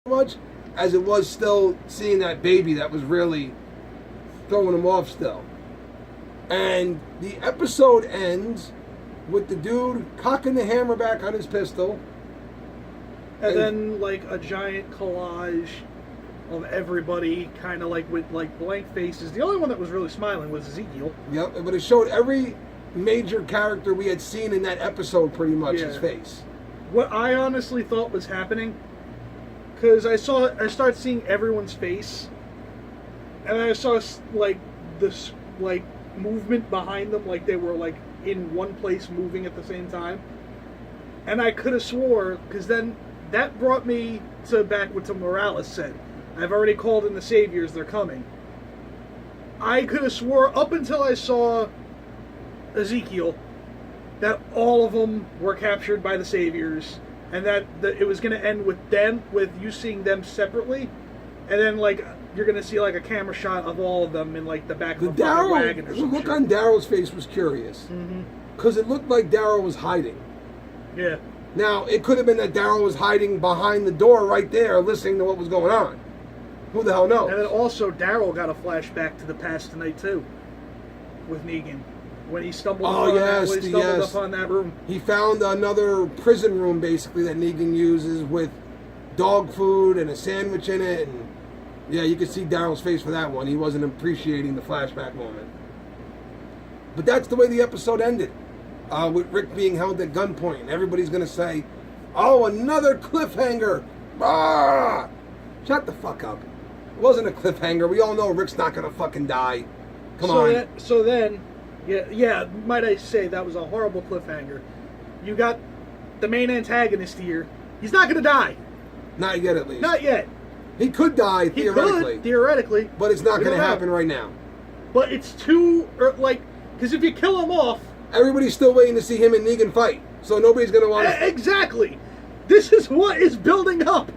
much as it was still seeing that baby that was really throwing him off still. And the episode ends with the dude cocking the hammer back on his pistol. And then, like, a giant collage of everybody kind of like with like blank faces. The only one that was really smiling was Ezekiel. Yep, but it showed every major character we had seen in that episode pretty much his face. What I honestly thought was happening, because I started seeing everyone's face, and I saw like this like movement behind them, like they were like in one place moving at the same time, and I could have swore, because then that brought me to back what Morales said. I've already called in the Saviors, they're coming. I could have swore up until I saw Ezekiel that all of them were captured by the Saviors, and that it was going to end with you seeing them separately, and then like you're going to see like a camera shot of all of them in like the back of a fucking wagon or something. The look on Daryl's face was curious, because it looked like Daryl was hiding. Yeah. Now it could have been that Daryl was hiding behind the door right there, listening to what was going on. Who the hell knows? And then also Daryl got a flashback to the past tonight too, with Negan. When he stumbled upon that room. He found another prison room, basically, that Negan uses with dog food and a sandwich in it. And yeah, you could see Daryl's face for that one. He wasn't appreciating the flashback moment. But that's the way the episode ended, with Rick being held at gunpoint. Everybody's going to say, oh, another cliffhanger. Ah! Shut the fuck up. It wasn't a cliffhanger. We all know Rick's not going to fucking die. Come on. So then... Yeah, might I say that was a horrible cliffhanger. You got the main antagonist here. He's not going to die. Not yet, at least. Not yet. He could die, theoretically. But it's not going to happen right now. But it's too, because if you kill him off... Everybody's still waiting to see him and Negan fight. So nobody's going to want to... Exactly. This is what is building up.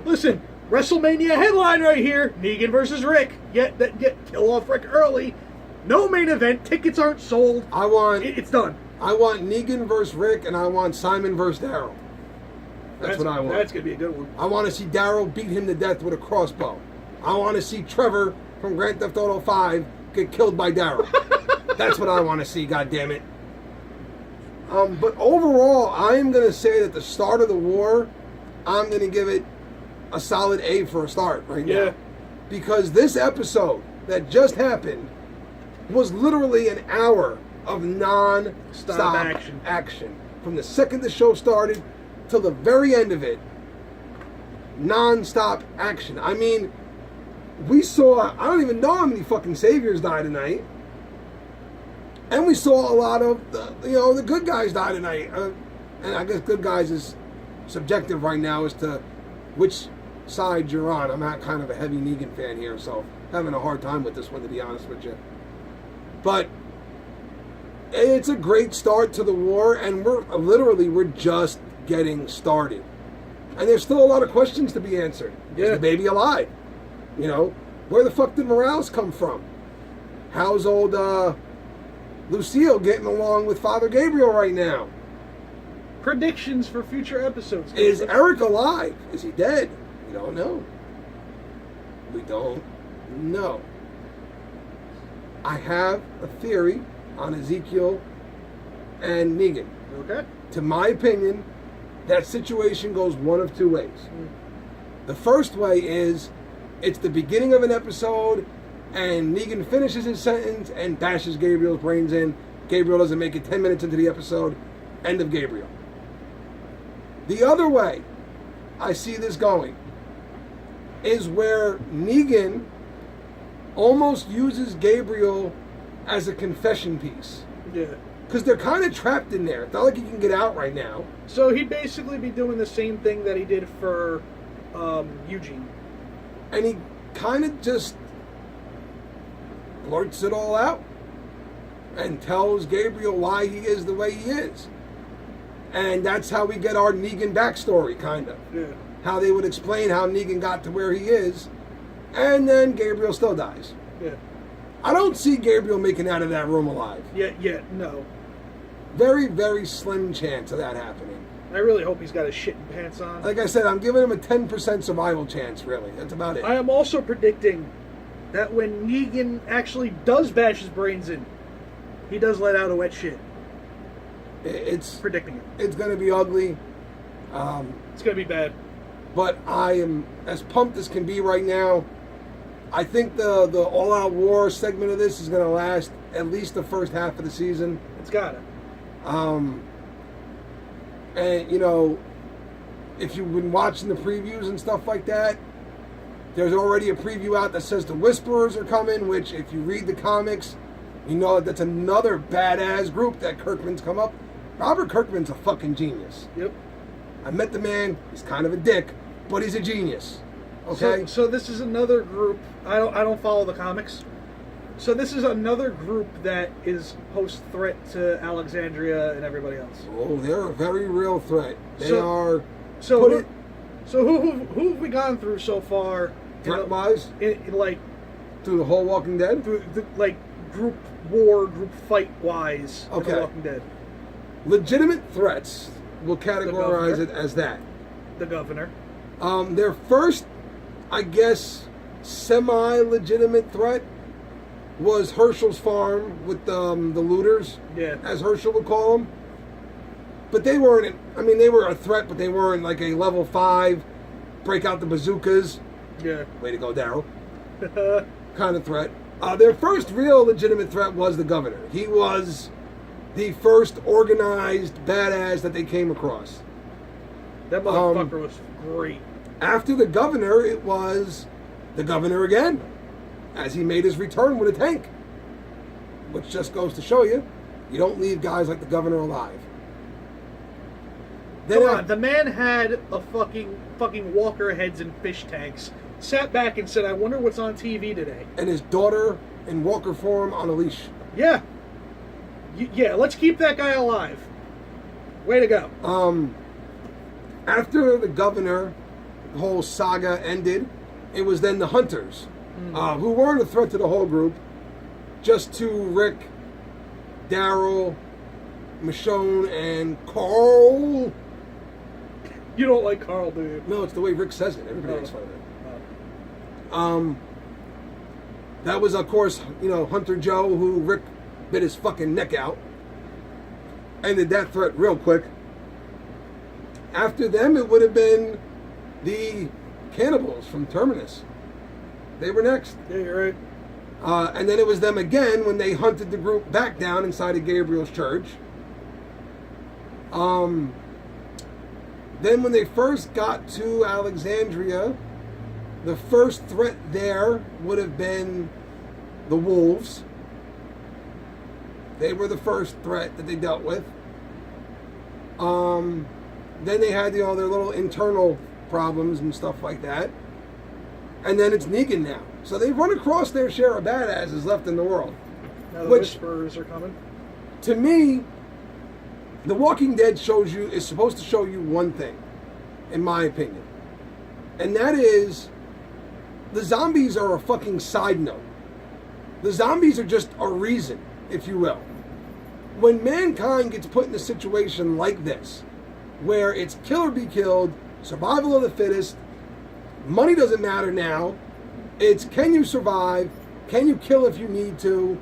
Listen... WrestleMania headline right here: Negan versus Rick. Get kill off Rick early. No main event. Tickets aren't sold. It's done. I want Negan versus Rick, and I want Simon versus Daryl. That's what I want. That's gonna be a good one. I want to see Daryl beat him to death with a crossbow. I want to see Trevor from Grand Theft Auto 5 get killed by Daryl. That's what I want to see. God damn it. But overall, I am gonna say that the start of the war, I'm gonna give it a solid A for a start right now. Yeah. Because this episode that just happened was literally an hour of non-stop action. From the second the show started till the very end of it, non-stop action. I mean, we saw, I don't even know how many fucking Saviors died tonight. And we saw a lot of, the good guys die tonight. And I guess good guys is subjective right now as to which side you're on. I'm not kind of a heavy Negan fan here, so having a hard time with this one, to be honest with you. But it's a great start to the war, and we're just getting started. And there's still a lot of questions to be answered. Is the baby alive? Where the fuck did Morales come from? How's old Lucille getting along with Father Gabriel right now? Predictions for future episodes. Is Eric alive? Is he dead? We don't know. We don't know. I have a theory on Ezekiel and Negan. Okay. To my opinion, that situation goes one of two ways. The first way is it's the beginning of an episode and Negan finishes his sentence and bashes Gabriel's brains in. Gabriel doesn't make it 10 minutes into the episode. End of Gabriel. The other way I see this going is where Negan almost uses Gabriel as a confession piece. Yeah. Because they're kind of trapped in there. It's not like he can get out right now. So he'd basically be doing the same thing that he did for Eugene. And he kind of just blurts it all out and tells Gabriel why he is the way he is. And that's how we get our Negan backstory, kind of. Yeah. How they would explain how Negan got to where he is. And then Gabriel still dies. Yeah. I don't see Gabriel making out of that room alive. Yeah, no. Very, very slim chance of that happening. I really hope he's got his shit in pants on. Like I said, I'm giving him a 10% survival chance, really. That's about it. I am also predicting that when Negan actually does bash his brains in, he does let out a wet shit. It's Predicting it. It's going to be ugly. It's going to be bad. But I am as pumped as can be right now. I think the all-out war segment of this is going to last at least the first half of the season. It's got to. And, you know, if you've been watching the previews and stuff like that, there's already a preview out that says the Whisperers are coming, which if you read the comics, you know that's another badass group that Kirkman's come up. Robert Kirkman's a fucking genius. Yep. I met the man. He's kind of a dick, but he's a genius. Okay? So this is another group. I don't follow the comics. So this is another group that is post threat to Alexandria and everybody else. Oh, they're a very real threat. They So- are. So who have we gone through so far? Threat-wise? In like Through the whole Walking Dead? through the, like group war, group fight wise. in Okay. The Walking Dead. Legitimate threats. We'll categorize governor. it as that. The governor. Their first, I guess, semi-legitimate threat was Herschel's farm with the looters, Yeah. as Herschel would call them. But they weren't, I mean, they were a threat, but they weren't like a level 5, break out the bazookas, Yeah. way to go, Daryl, kind of threat. Their first real legitimate threat was the governor. He was the first organized badass that they came across. That motherfucker was great. After the governor, it was the governor again, as he made his return with a tank. Which just goes to show you, you don't leave guys like the governor alive. Then Come on, the man had a fucking Walker heads and fish tanks. Sat back and said, "I wonder what's on TV today." and his daughter in Walker form on a leash. Yeah. Yeah, let's keep that guy alive. Way to go. After the governor, the whole saga ended, it was then the hunters, who weren't a threat to the whole group, just to Rick, Daryl, Michonne, and Carl. You don't like Carl, do you? No, it's the way Rick says it. Everybody makes fun of it. That was, of course, you know, Hunter Joe, who Rick bit his fucking neck out. Ended that threat real quick. After them, it would have been the cannibals from Terminus. They were next. Yeah, you're right. And then it was them again when they hunted the group back down inside of Gabriel's church. Then when they first got to Alexandria, the first threat there would have been the wolves. They were the first threat that they dealt with. Then they had, you know, their little internal problems and stuff like that. And then it's Negan now. So they've run across their share of badasses left in the world. Now the Which- Whisperers are coming. To me, The Walking Dead is supposed to show you one thing, in my opinion. And that is, the zombies are a fucking side note. The zombies are just a reason, if you will. When mankind gets put in a situation like this, where it's kill or be killed, survival of the fittest, money doesn't matter now, it's can you survive, can you kill if you need to,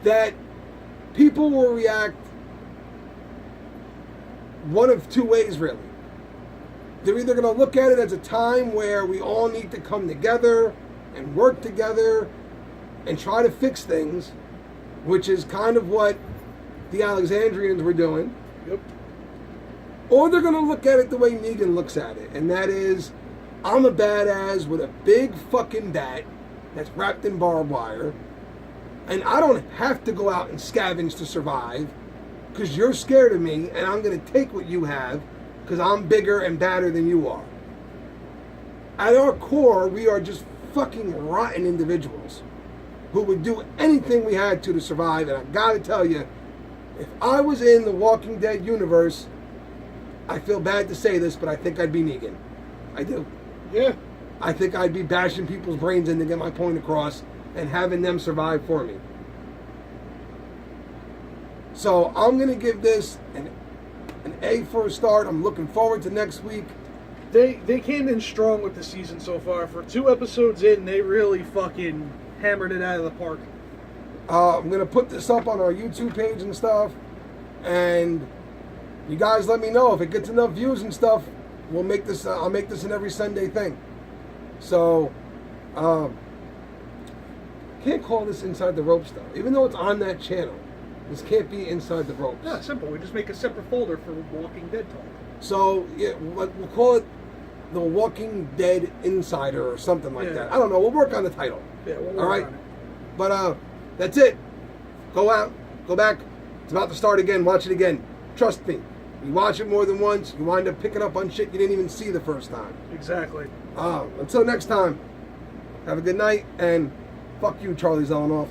that people will react one of two ways, really. They're either going to look at it as a time where we all need to come together and work together and try to fix things, which is kind of what the Alexandrians were doing. Yep. Or they're going to look at it the way Negan looks at it, and that is, I'm a badass with a big fucking bat that's wrapped in barbed wire, and I don't have to go out and scavenge to survive, because you're scared of me, and I'm going to take what you have, because I'm bigger and badder than you are. At our core, we are just fucking rotten individuals who would do anything we had to survive, and I gotta tell you, if I was in the Walking Dead universe, I feel bad to say this, but I think I'd be Negan. I do. Yeah. I think I'd be bashing people's brains in to get my point across and having them survive for me. So I'm going to give this an an A for a start. I'm looking forward to next week. They came in strong with the season so far. For 2 episodes in, they really fucking hammered it out of the park. I'm gonna put this up on our YouTube page and stuff, and you guys let me know if it gets enough views and stuff. We'll make this. I'll make this an every Sunday thing. So, can't call this Inside the Ropes though, even though it's on that channel. This can't be Inside the Ropes. Yeah, simple. We just make a separate folder for Walking Dead talk. So yeah, we'll call it the Walking Dead Insider or something like that. I don't know. We'll work on the title. Yeah, we'll work all right. on it. But that's it. Go out, go back. It's about to start again. Watch it again. Trust me. You watch it more than once, you wind up picking up on shit you didn't even see the first time. Exactly. Until next time, have a good night, and fuck you, Charlie Zelenoff.